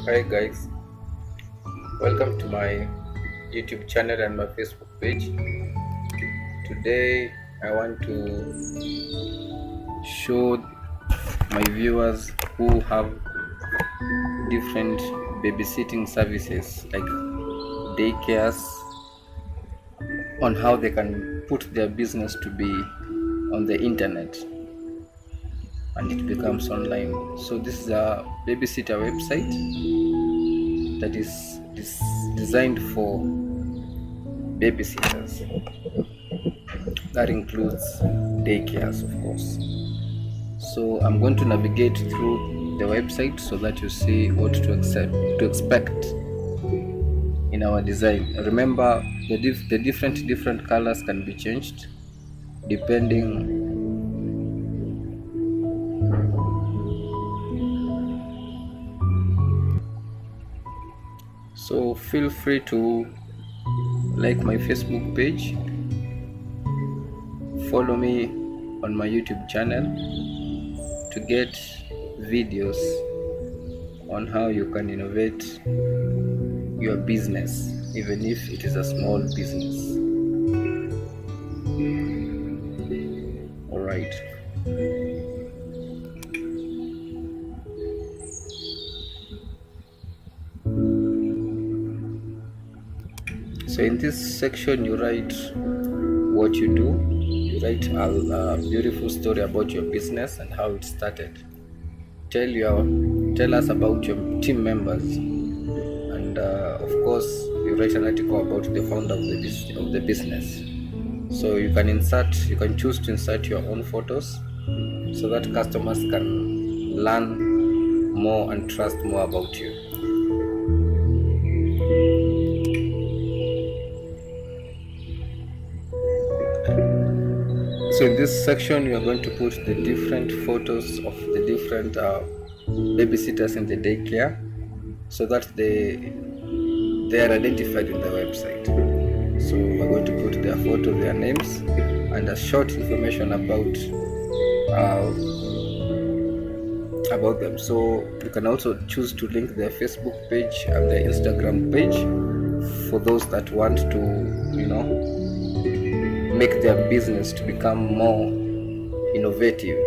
Hi guys, welcome to my YouTube channel and my Facebook page. Today I want to show my viewers who have different babysitting services like daycares on how they can put their business to be on the internet and it becomes online. So this is a babysitter website that is designed for babysitters. That includes daycares, of course. So I'm going to navigate through the website so that you see what to expect in our design. Remember, the different colors can be changed depending so feel free to like my Facebook page, follow me on my YouTube channel to get videos on how you can innovate your business even if it is a small business. All right. So in this section you write what you do, you write a beautiful story about your business and how it started. Tell us about your team members, and of course you write an article about the founder of the business. So you can choose to insert your own photos so that customers can learn more and trust more about you. So in this section you are going to put the different photos of the different babysitters in the daycare so that they are identified in the website. So we're going to put their photo, their names, and a short information about them. So you can also choose to link their Facebook page and their Instagram page for those that want to, make their business to become more innovative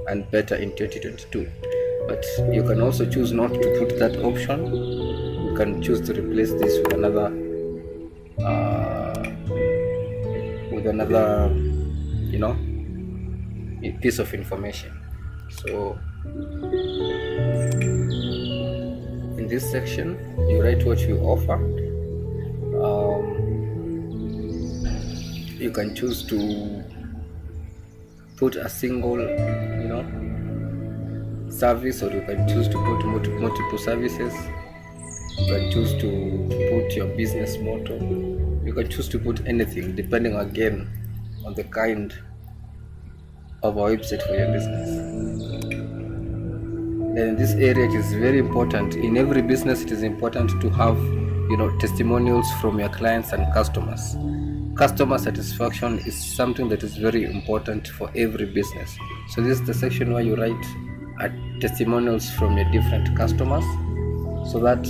and better in 2022. But you can also choose not to put that option. You can choose to replace this with another piece of information. So in this section you write what you offer. You can choose to put a single service, or you can choose to put multiple services. You can choose to put your business motto. You can choose to put anything depending again on the kind of a website for your business. Then in this area it is very important. In every business it is important to have testimonials from your clients and customers. Customer satisfaction is something that is very important for every business. So this is the section where you write testimonials from your different customers, so that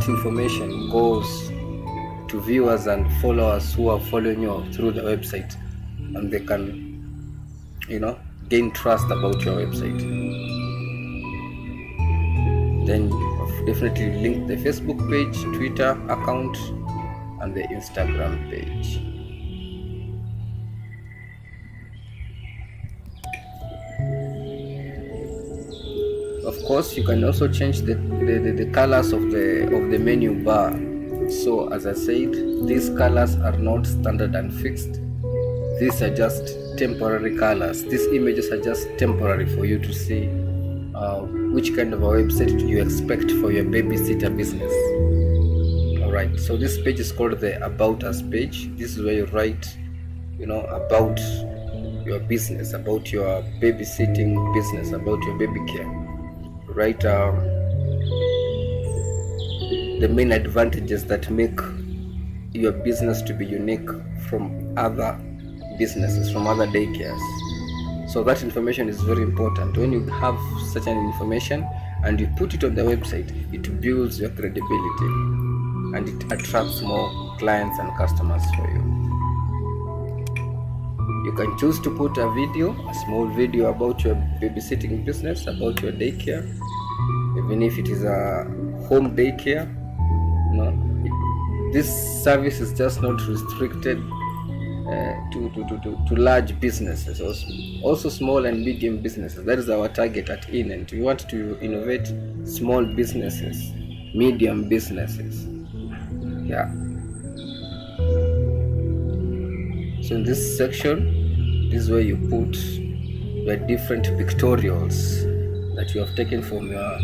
information goes to viewers and followers who are following you through the website, and they can gain trust about your website. Then definitely link the Facebook page, Twitter account, and the Instagram page. Of course, you can also change the colors of the menu bar. So as I said, these colors are not standard and fixed. These are just temporary colors. These images are just temporary for you to see which kind of a website you expect for your babysitter business. Alright, so this page is called the About Us page. This is where you write about your business, about your babysitting business, about your baby care. Write the main advantages that make your business to be unique from other businesses, from other daycares. So that information is very important. When you have such an information and you put it on the website, it builds your credibility and it attracts more clients and customers for you. You can choose to put a video, a small video about your babysitting business, about your daycare, even if it is a home daycare. This service is just not restricted to large businesses, also small and medium businesses. That is our target at Enent. We want to innovate small businesses, medium businesses. Yeah. So in this section, this is where you put your different pictorials that you have taken from a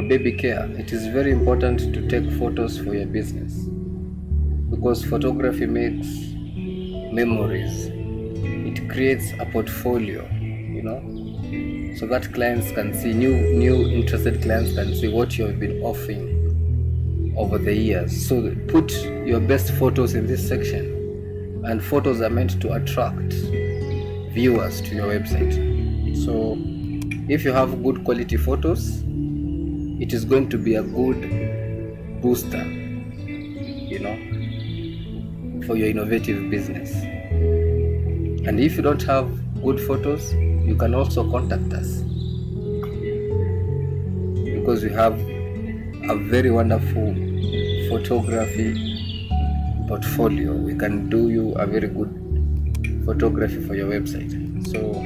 baby care. It is very important to take photos for your business because photography makes memories. It creates a portfolio, so that clients can see, new interested clients can see what you have been offering over the years. So put your best photos in this section, and photos are meant to attract viewers to your website. So if you have good quality photos, it is going to be a good booster, for your innovative business. And if you don't have good photos, you can also contact us because we have a very wonderful photography portfolio. We can do you a very good photography for your website. So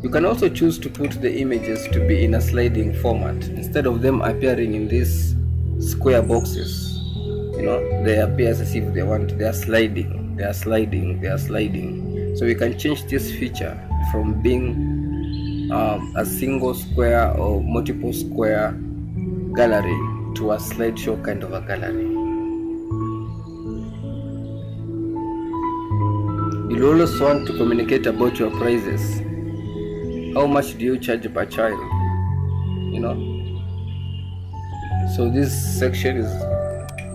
you can also choose to put the images to be in a sliding format instead of them appearing in these square boxes. They appear as if they are sliding. So we can change this feature from being a single square or multiple square gallery to a slideshow kind of a gallery. You'll always want to communicate about your prices. How much do you charge per child? So this section is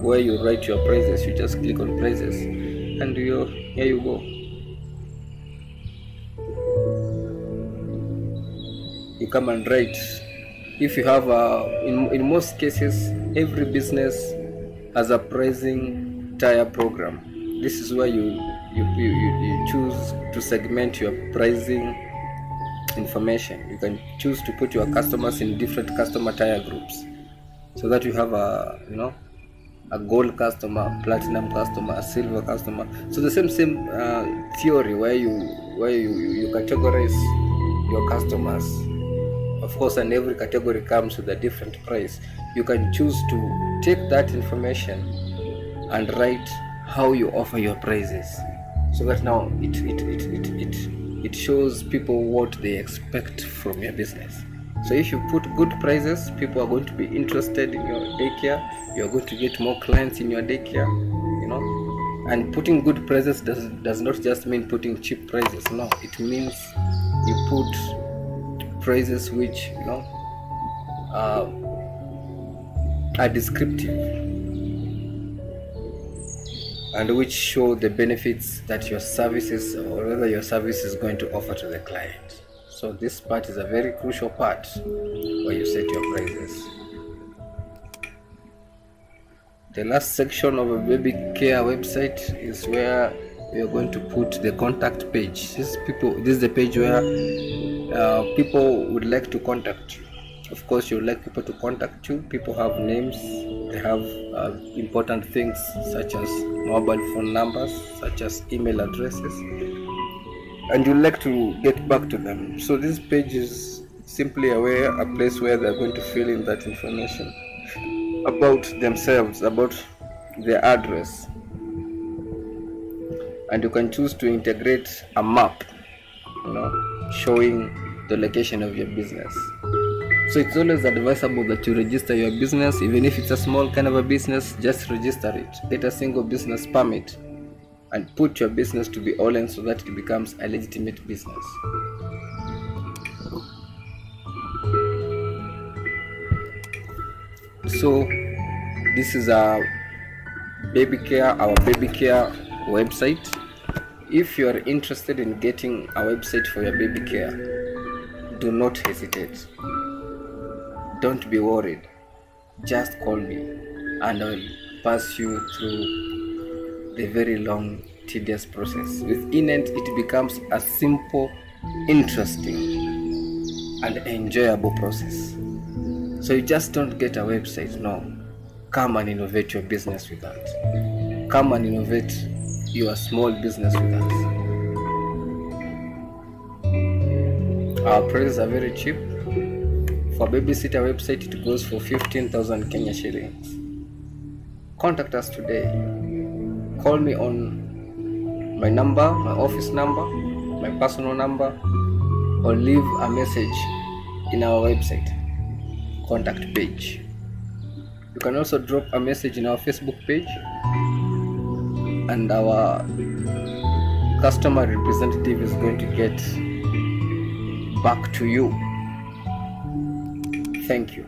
where you write your prices. You just click on prices and here you go. You come and write. If you have in most cases, every business has a pricing tier program. This is where you choose to segment your pricing information. You can choose to put your customers in different customer tier groups, so that you have a gold customer, platinum customer, a silver customer. So the same theory where you categorize your customers, of course, and every category comes with a different price. You can choose to take that information and write how you offer your prices, so that now it shows people what they expect from your business. So if you put good prices, people are going to be interested in your daycare. You are going to get more clients in your daycare, And putting good prices does not just mean putting cheap prices. No, it means you put prices which are descriptive and which show the benefits that your services, or whether your service is going to offer to the client. So this part is a very crucial part where you set your prices. The last section of a baby care website is where we are going to put the contact page. This is the page where people would like to contact you. Of course, you would like people to contact you. People have names, they have important things such as mobile phone numbers, such as email addresses, and you like to get back to them. So this page is simply a place where they're going to fill in that information about themselves, about their address, and you can choose to integrate a map, showing the location of your business. So it's always advisable that you register your business. Even if it's a small kind of a business, just register it. Get a single business permit and put your business to be online so that it becomes a legitimate business. So this is our baby care website. If you are interested in getting a website for your baby care, do not hesitate. Don't be worried. Just call me and I'll pass you through the very long, tedious process. With eNet, it becomes a simple, interesting, and enjoyable process. So you just don't get a website, no. Come and innovate your business with us. Come and innovate your small business with us. Our prices are very cheap. For babysitter website, it goes for 15,000 Kenya shillings. Contact us today. Call me on my number, my office number, my personal number, or leave a message in our website contact page. You can also drop a message in our Facebook page, and our customer representative is going to get back to you. Thank you.